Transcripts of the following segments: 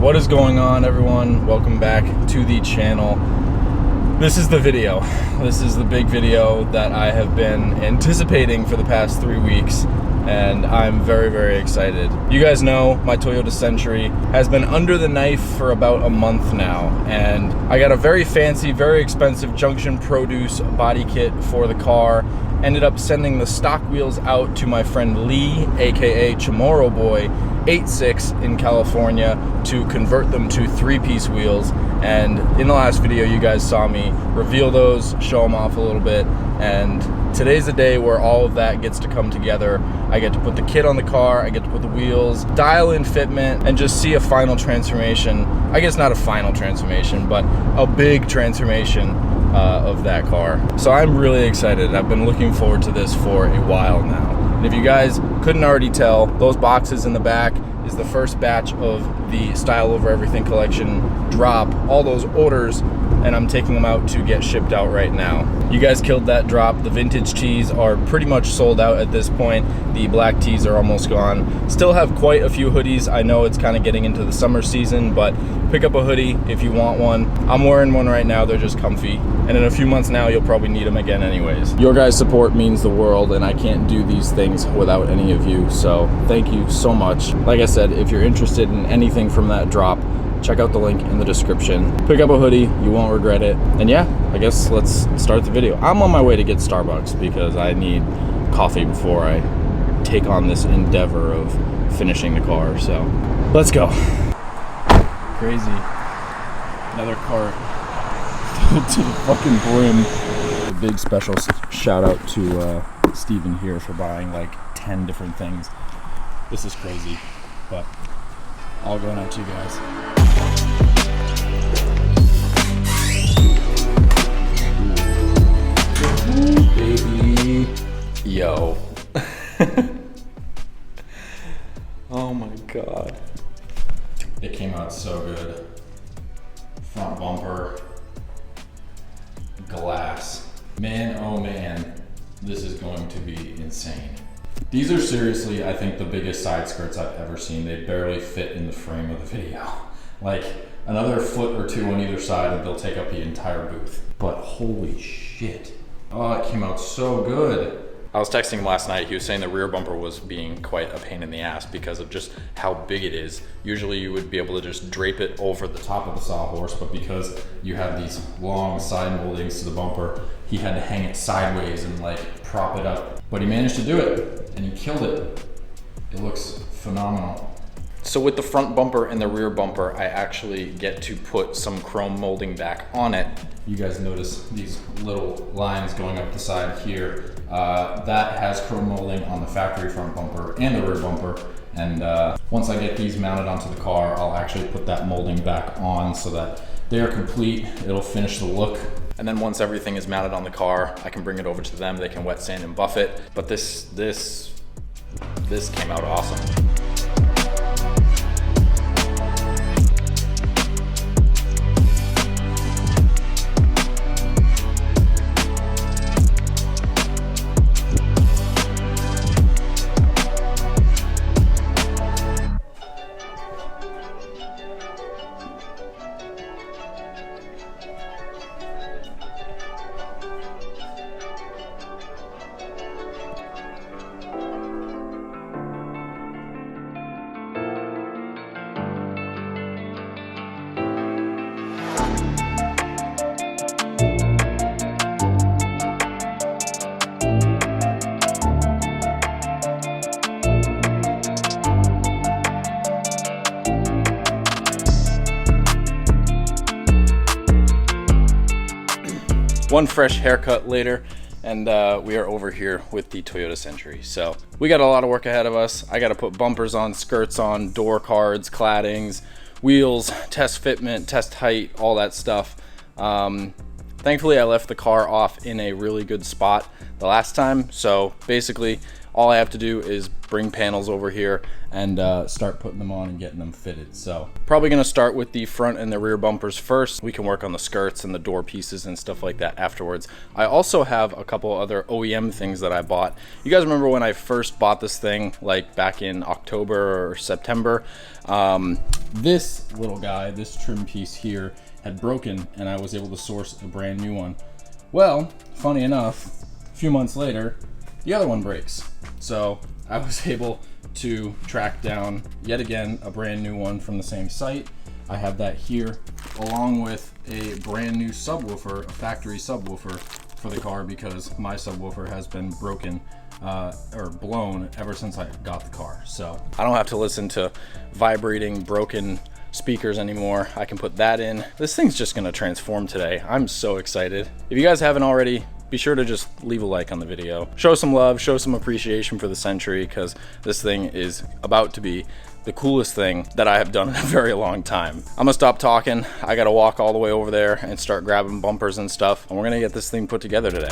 What is going on, everyone? Welcome back to the channel. This is the video. This is the big video that I have been anticipating for the past 3 weeks, and I'm very, very excited. You guys know my Toyota Century has been under the knife for about a month now, and I got a very fancy, very expensive Junction produce body kit for the car. Ended up sending the stock wheels out to my friend Lee, aka Chamorro Boy 86 in California, to convert them to 3-piece wheels. And in the last video, you guys saw me reveal those, show them off a little bit, and today's the day where all of that gets to come together. I get to put the kit on the car, I get to put the wheels, dial in fitment, and just see a final transformation. I guess not a final transformation, but a big transformation of that car. So I'm really excited. I've been looking forward to this for a while now. And if you guys couldn't already tell, those boxes in the back is the first batch of the Style Over Everything collection drop, all those orders, and I'm taking them out to get shipped out right now. You guys killed that drop. The vintage tees are pretty much sold out at this point. The black tees are almost gone. Still have quite a few hoodies. I know it's kind of getting into the summer season, but pick up a hoodie if you want one. I'm wearing one right now. They're just comfy. And in a few months now, you'll probably need them again anyways. Your guys' support means the world, and I can't do these things without any of you. So thank you so much. Like I said, if you're interested in anything from that drop, check out the link in the description. Pick up a hoodie, you won't regret it. And yeah, I guess let's start the video. I'm on my way to get Starbucks because I need coffee before I take on this endeavor of finishing the car. So let's go. Crazy. Another cart filled to the fucking brim. A big special shout out to Steven here for buying like 10 different things. This is crazy, but all going out to you guys. Ooh, baby. Yo. Oh my god. It came out so good. Front bumper. Glass. Man, oh man. This is going to be insane. These are seriously, I think, the biggest side skirts I've ever seen. They barely fit in the frame of the video. Like, another foot or two on either side and they'll take up the entire booth. But holy shit. Oh, it came out so good. I was texting him last night. He was saying the rear bumper was being quite a pain in the ass because of just how big it is. Usually you would be able to just drape it over the top of the sawhorse, but because you have these long side moldings to the bumper, he had to hang it sideways and like prop it up. But he managed to do it, and he killed it. It looks phenomenal. So with the front bumper and the rear bumper, I actually get to put some chrome molding back on it. You guys notice these little lines going up the side here. That has chrome molding on the factory front bumper and the rear bumper. And once I get these mounted onto the car, I'll actually put that molding back on so that they are complete. It'll finish the look. And then once everything is mounted on the car, I can bring it over to them. They can wet sand and buff it. But this came out awesome. One fresh haircut later, and we are over here with the Toyota Century. So we got a lot of work ahead of us. I got to put bumpers on, skirts on, door cards, claddings, wheels, test fitment, test height, all that stuff. Thankfully, I left the car off in a really good spot the last time. So basically, all I have to do is bring panels over here and start putting them on and getting them fitted. So probably gonna start with the front and the rear bumpers first. We can work on the skirts and the door pieces and stuff like that afterwards. I also have a couple other OEM things that I bought. You guys remember when I first bought this thing, like back in October or September? This little guy, this trim piece here, had broken and I was able to source a brand new one. Well, funny enough, a few months later, the other one breaks. So I was able to track down yet again a brand new one from the same site. I have that here, along with a brand new subwoofer, a factory subwoofer for the car, because my subwoofer has been broken or blown ever since I got the car. So I don't have to listen to vibrating, broken speakers anymore. I can put that in. This thing's just gonna transform today. I'm so excited. If you guys haven't already, be sure to just leave a like on the video. Show some love, show some appreciation for the Century, because this thing is about to be the coolest thing that I have done in a very long time. I'm gonna stop talking. I gotta walk all the way over there and start grabbing bumpers and stuff, and we're gonna get this thing put together today.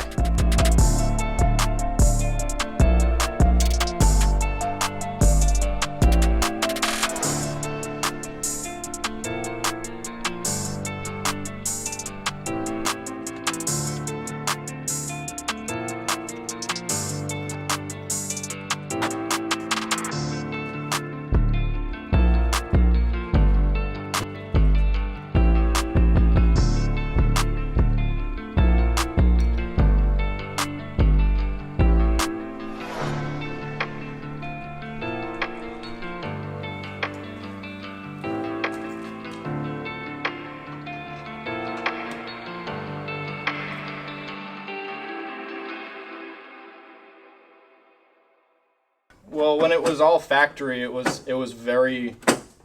Well, when it was all factory, it was very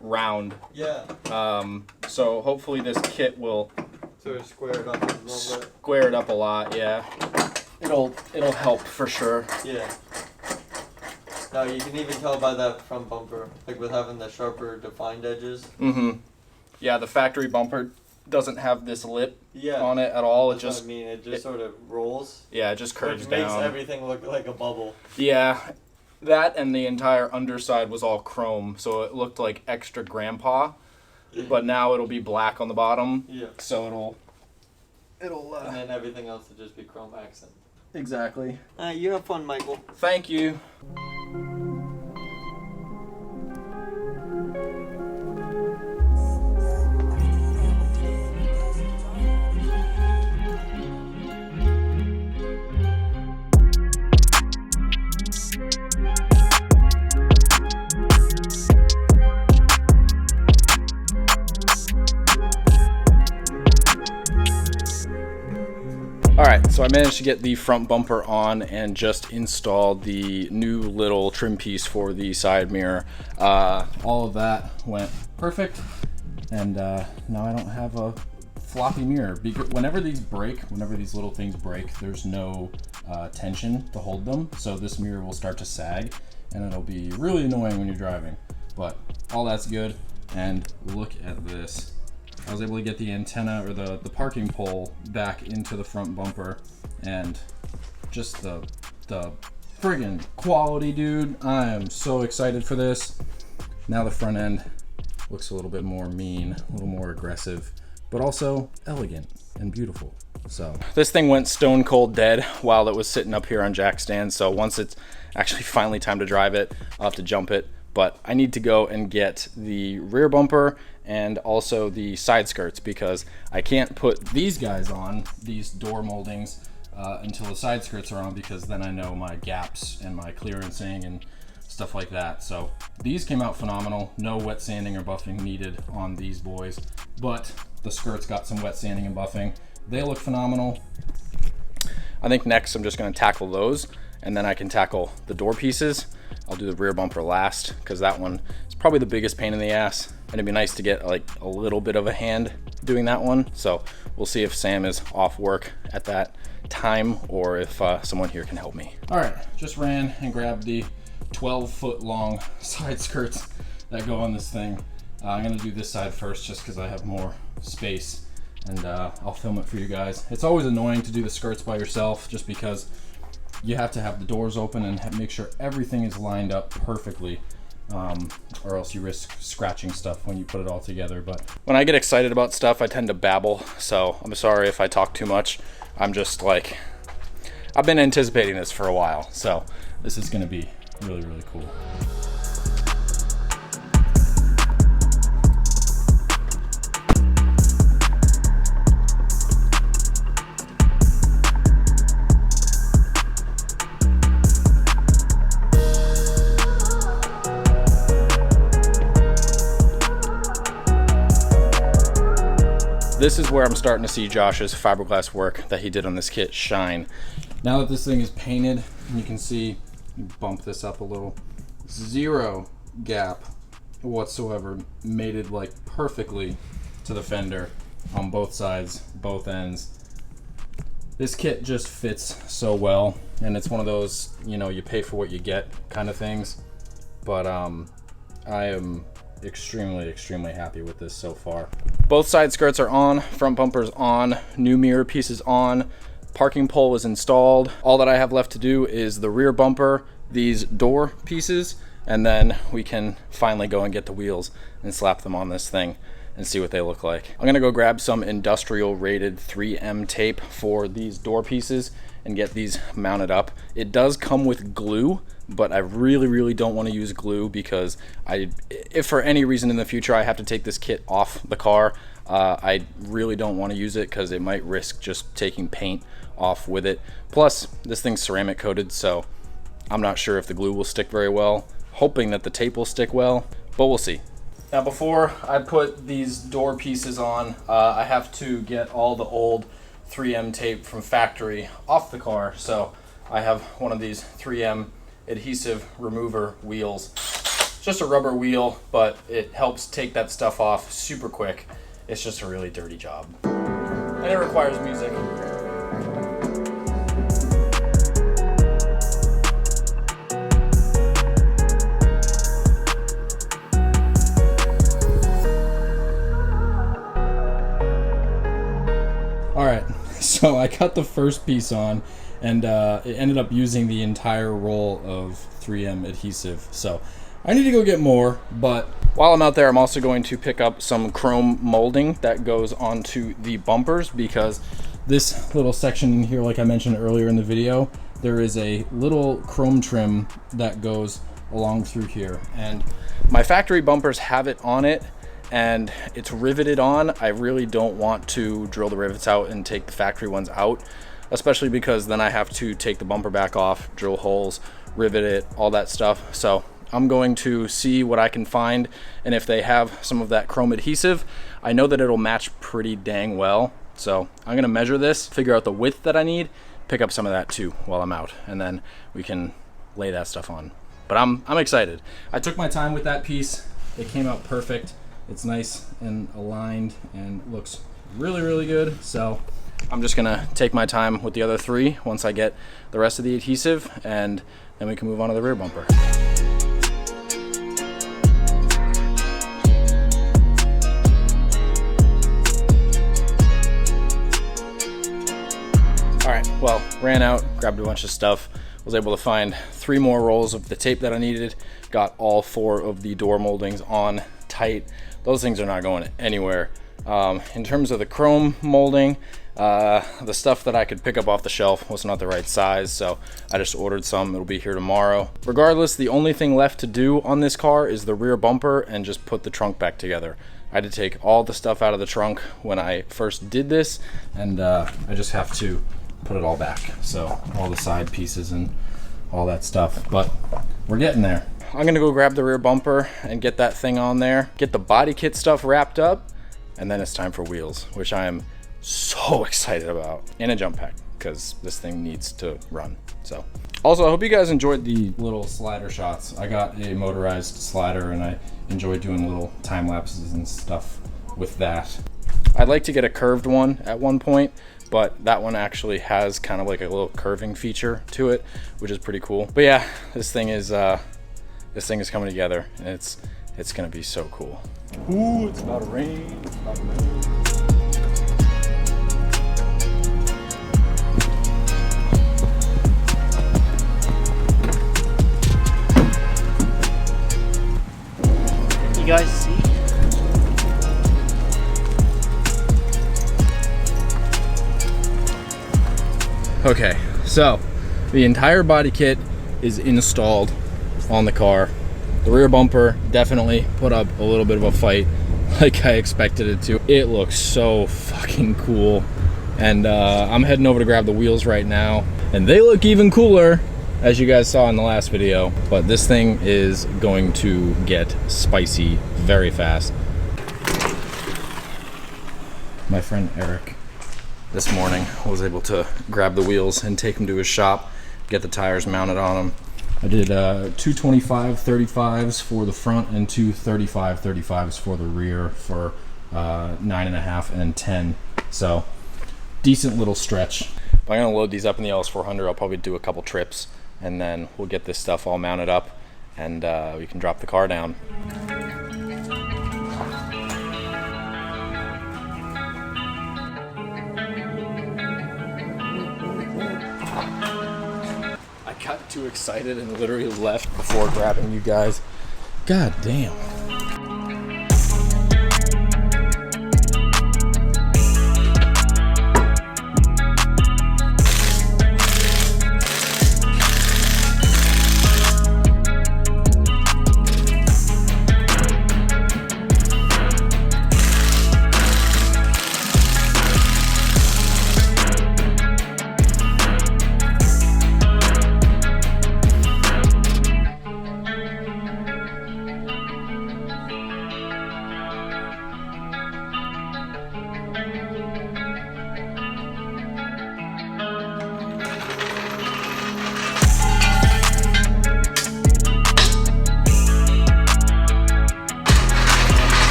round. Yeah. So hopefully this kit will sort of square it up a little bit. Square it up a lot, yeah. It'll help for sure. Yeah. Now you can even tell by that front bumper, like with having the sharper defined edges. Mm-hmm. Yeah, the factory bumper doesn't have this lip on it at all. That's what I mean. It just sort of rolls. Yeah, it just curves down. Which makes everything look like a bubble. Yeah. That and the entire underside was all chrome, so it looked like extra grandpa. But now it'll be black on the bottom. Yeah. So it'll and then everything else will just be chrome accent. Exactly. You have fun, Michael. Thank you. Alright, so I managed to get the front bumper on and just installed the new little trim piece for the side mirror. All of that went perfect, and now I don't have a floppy mirror. Because whenever these break, whenever these little things break, there's no tension to hold them, so this mirror will start to sag, and it'll be really annoying when you're driving. But all that's good, and look at this. I was able to get the antenna, or the parking pole, back into the front bumper, and just the friggin' quality, dude. I am so excited for this. Now the front end looks a little bit more mean, a little more aggressive, but also elegant and beautiful. So this thing went stone cold dead while it was sitting up here on jack stands, so once it's actually finally time to drive it, I'll have to jump it. But I need to go and get the rear bumper and also the side skirts, because I can't put these guys on, these door moldings, until the side skirts are on, because then I know my gaps and my clearancing and stuff like that. So these came out phenomenal. No wet sanding or buffing needed on these boys, but the skirts got some wet sanding and buffing. They look phenomenal. I think next I'm just gonna tackle those, and then I can tackle the door pieces. I'll do the rear bumper last, because that one is probably the biggest pain in the ass, and it'd be nice to get like a little bit of a hand doing that one. So we'll see if Sam is off work at that time, or if someone here can help me. All right, just ran and grabbed the 12-foot long side skirts that go on this thing. I'm gonna do this side first, just because I have more space, and I'll film it for you guys. It's always annoying to do the skirts by yourself, just because you have to have the doors open and make sure everything is lined up perfectly, or else you risk scratching stuff when you put it all together. But when I get excited about stuff, I tend to babble, so I'm sorry if I talk too much. I'm just like, I've been anticipating this for a while, so this is gonna be really, really cool. This is where I'm starting to see Josh's fiberglass work that he did on this kit shine. Now that this thing is painted, you can see, you bump this up a little, zero gap whatsoever, mated like perfectly to the fender on both sides, both ends. This kit just fits so well, and it's one of those, you know, you pay for what you get kind of things. But I am extremely happy with this so far. Both side skirts are on, front bumper's on, new mirror pieces on, parking pole is installed. All that I have left to do is the rear bumper, these door pieces, and then we can finally go and get the wheels and slap them on this thing and see what they look like. I'm gonna go grab some industrial rated 3M tape for these door pieces and get these mounted up. It does come with glue, but I really don't want to use glue because if for any reason in the future I have to take this kit off the car, I really don't want to use it because it might risk just taking paint off with it. Plus, this thing's ceramic coated, so I'm not sure if the glue will stick very well. Hoping that the tape will stick well, but we'll see. Now before I put these door pieces on, I have to get all the old 3M tape from factory off the car. So I have one of these 3M adhesive remover wheels. It's just a rubber wheel, but it helps take that stuff off super quick. It's just a really dirty job. And it requires music. All right, so I cut the first piece on, and it ended up using the entire roll of 3M adhesive. So I need to go get more, but while I'm out there, I'm also going to pick up some chrome molding that goes onto the bumpers, because this little section in here, like I mentioned earlier in the video, there is a little chrome trim that goes along through here. And my factory bumpers have it on it, and it's riveted on. I really don't want to drill the rivets out and take the factory ones out, especially because then I have to take the bumper back off, drill holes, rivet it, all that stuff. So I'm going to see what I can find, and if they have some of that chrome adhesive, I know that it'll match pretty dang well. So I'm gonna measure this, figure out the width that I need, pick up some of that too while I'm out, and then we can lay that stuff on. But I'm excited. I took my time with that piece. It came out perfect. It's nice and aligned and looks really good. So I'm just gonna take my time with the other three once I get the rest of the adhesive, and then we can move on to the rear bumper. All right, well, ran out, grabbed a bunch of stuff, was able to find 3 more rolls of the tape that I needed, got all 4 of the door moldings on tight. Those things are not going anywhere. In terms of the chrome molding, the stuff that I could pick up off the shelf was not the right size, so I just ordered some. It'll be here tomorrow. Regardless, the only thing left to do on this car is the rear bumper and just put the trunk back together. I had to take all the stuff out of the trunk when I first did this, and I just have to put it all back. So all the side pieces and all that stuff, but we're getting there. I'm gonna go grab the rear bumper and get that thing on there, get the body kit stuff wrapped up, and then it's time for wheels, which I am so excited about, and a jump pack, because this thing needs to run. So also, I hope you guys enjoyed the little slider shots. I got a motorized slider and I enjoy doing little time lapses and stuff with that. I'd like to get a curved one at one point, but that one actually has kind of like a little curving feature to it, which is pretty cool. But yeah, this thing is coming together, and it's gonna be so cool. Ooh, it's about to rain. It's about to rain. you guys see? Okay, so the entire body kit is installed on the car. The rear bumper definitely put up a little bit of a fight, like I expected it to. It looks so fucking cool. And I'm heading over to grab the wheels right now. And they look even cooler, as you guys saw in the last video. But this thing is going to get spicy very fast. My friend Eric this morning was able to grab the wheels and take them to his shop, get the tires mounted on them. I did 225 35s for the front and two 35 35s for the rear for 9.5 and 10. So decent little stretch. But I'm gonna load these up in the LS400. I'll probably do a couple trips and then we'll get this stuff all mounted up and we can drop the car down. I got too excited and literally left before grabbing you guys. God damn.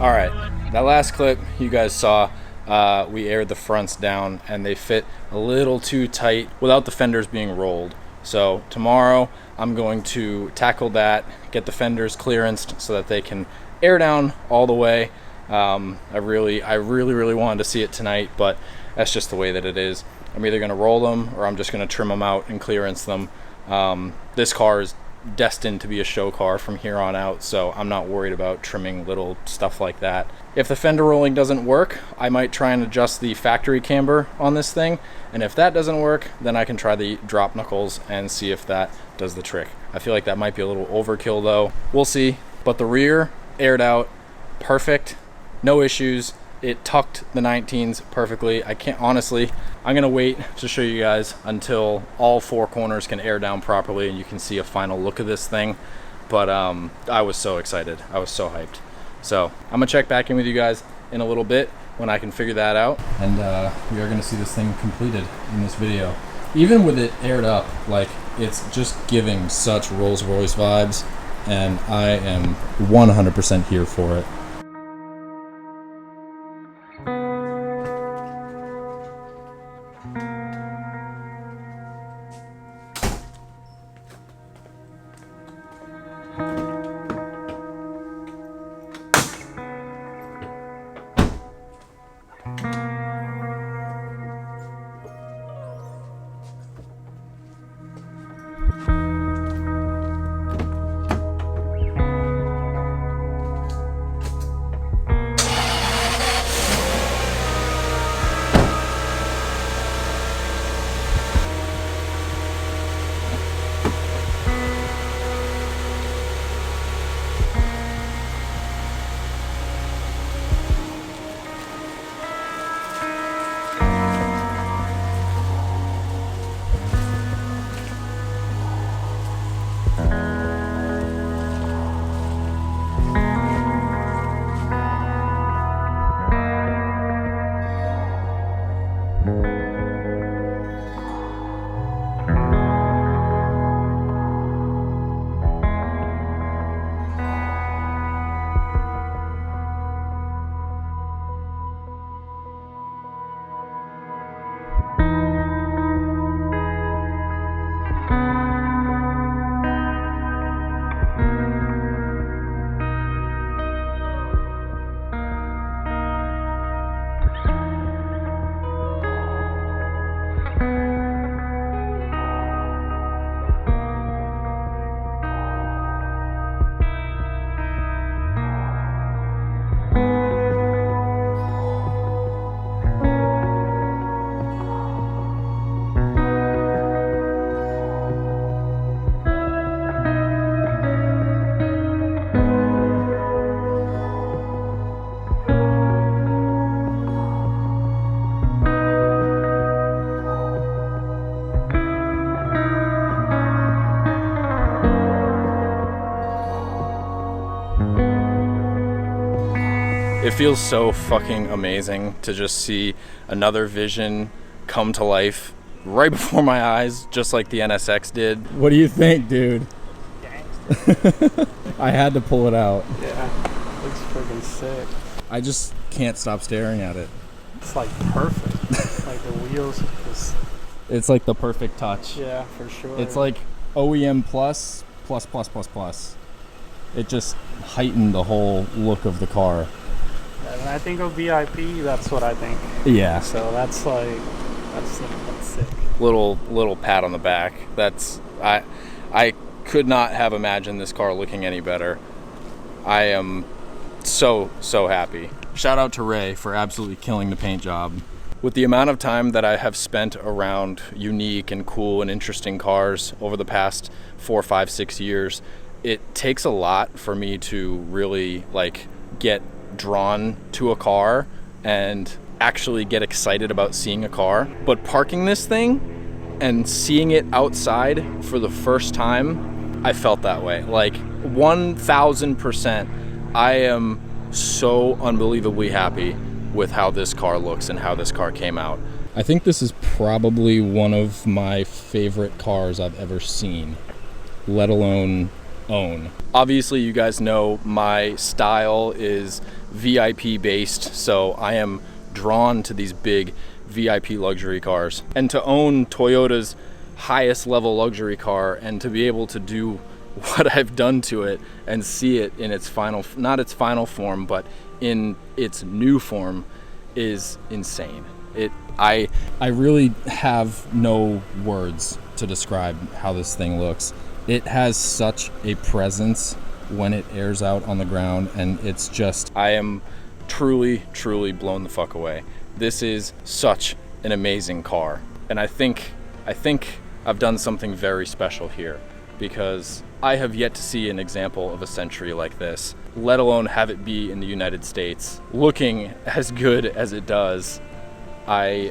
All right, that last clip you guys saw, we aired the fronts down and they fit a little too tight without the fenders being rolled. So tomorrow I'm going to tackle that, get the fenders clearanced so that they can air down all the way. I really wanted to see it tonight, but that's just the way that it is. I'm either gonna roll them or I'm just gonna trim them out and clearance them. This car is destined to be a show car from here on out, so I'm not worried about trimming little stuff like that. If the fender rolling doesn't work, I might try and adjust the factory camber on this thing, and if that doesn't work, then I can try the drop knuckles and see if that does the trick. I feel like that might be a little overkill though. We'll see. But the rear aired out perfect, no issues. It tucked the 19s perfectly. I can't, honestly, I'm gonna wait to show you guys until all four corners can air down properly and you can see a final look of this thing. But I was so excited. I was so hyped. So I'm gonna check back in with you guys in a little bit when I can figure that out. And we are gonna see this thing completed in this video. Even with it aired up, like, it's just giving such Rolls-Royce vibes, and I am 100% here for it. It feels so fucking amazing to just see another vision come to life right before my eyes, just like the NSX did. What do you think, dude? I had to pull it out. Yeah, looks freaking sick. I just can't stop staring at it. It's like perfect. Like the wheels just... It's like the perfect touch. Yeah, for sure. It's like OEM plus, plus, plus, plus, plus. It just heightened the whole look of the car. Yeah, when I think of VIP, that's what I think. Yeah. So that's like, that's sick. Little pat on the back. I could not have imagined this car looking any better. I am so happy. Shout out to Ray for absolutely killing the paint job. With the amount of time that I have spent around unique and cool and interesting cars over the past 4, 5, 6 years, it takes a lot for me to really like get drawn to a car and actually get excited about seeing a car. But parking this thing and seeing it outside for the first time, I felt that way. Like 1000%, I am so unbelievably happy with how this car looks and how this car came out. I think this is probably one of my favorite cars I've ever seen, let alone own. Obviously, you guys know my style is VIP based, so I am drawn to these big VIP luxury cars. And to own Toyota's highest level luxury car and to be able to do what I've done to it and see it in its final, not its final form, but in its new form is insane. I really have no words to describe how this thing looks. It has such a presence when it airs out on the ground, and it's just, I am truly blown the fuck away. This is such an amazing car, and I think I've done something very special here, because I have yet to see an example of a Century like this, let alone have it be in the United States, looking as good as it does. I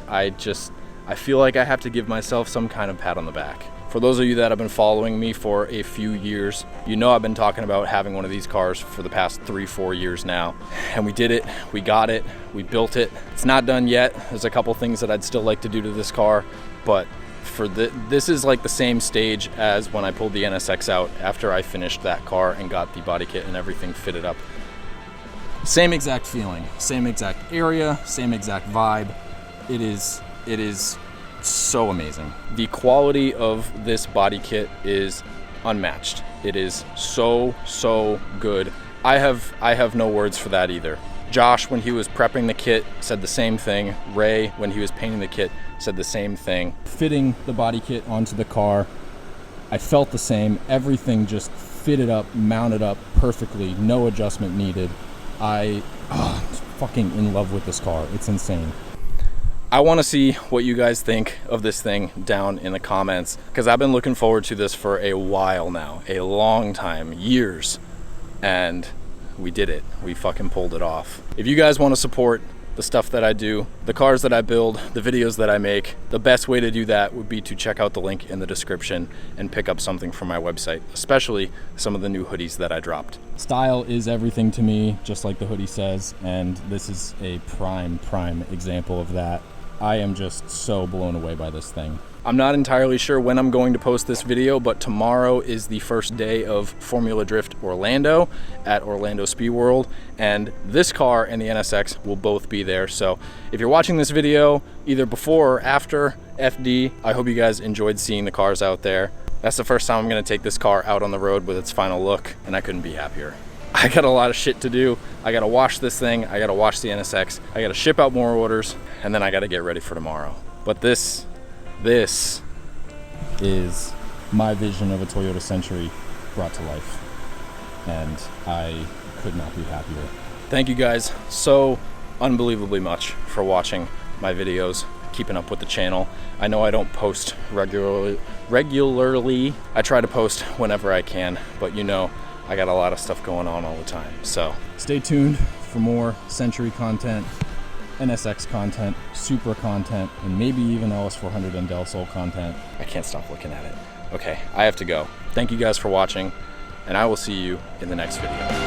feel like I have to give myself some kind of pat on the back. For those of you that have been following me for a few years, you know I've been talking about having one of these cars for the past 3-4 years now. And we did it, we got it, we built it. It's not done yet. There's a couple things that I'd still like to do to this car, but this is like the same stage as when I pulled the NSX out after I finished that car and got the body kit and everything fitted up. Same exact feeling, same exact area, same exact vibe. It is so amazing. The quality of this body kit is unmatched. It is so good. I have no words for that either. Josh, when he was prepping the kit, said the same thing. Ray, when he was painting the kit, said the same thing. Fitting the body kit onto the car, I felt the same. Everything just fitted up, mounted up perfectly, no adjustment needed. I'm fucking in love with this car. It's insane. I want to see what you guys think of this thing down in the comments, because I've been looking forward to this for a while now, a long time, years, and we did it. We fucking pulled it off. If you guys want to support the stuff that I do, the cars that I build, the videos that I make, the best way to do that would be to check out the link in the description and pick up something from my website, especially some of the new hoodies that I dropped. Style is everything to me, just like the hoodie says, and this is a prime example of that. I am just so blown away by this thing. I'm not entirely sure when I'm going to post this video, but tomorrow is the first day of Formula Drift Orlando at Orlando Speed World, and this car and the NSX will both be there. So if you're watching this video either before or after FD, I hope you guys enjoyed seeing the cars out there. That's the first time I'm gonna take this car out on the road with its final look, and I couldn't be happier. I got a lot of shit to do. I gotta wash this thing, I gotta wash the NSX, I gotta ship out more orders, and then I gotta get ready for tomorrow. But this is my vision of a Toyota Century brought to life, and I could not be happier. Thank you guys so unbelievably much for watching my videos, keeping up with the channel. I know I don't post regularly. I try to post whenever I can, but you know, I got a lot of stuff going on all the time. So stay tuned for more Century content, NSX content, Supra content, and maybe even LS400 and Del Sol content. I can't stop looking at it. Okay, I have to go. Thank you guys for watching, and I will see you in the next video.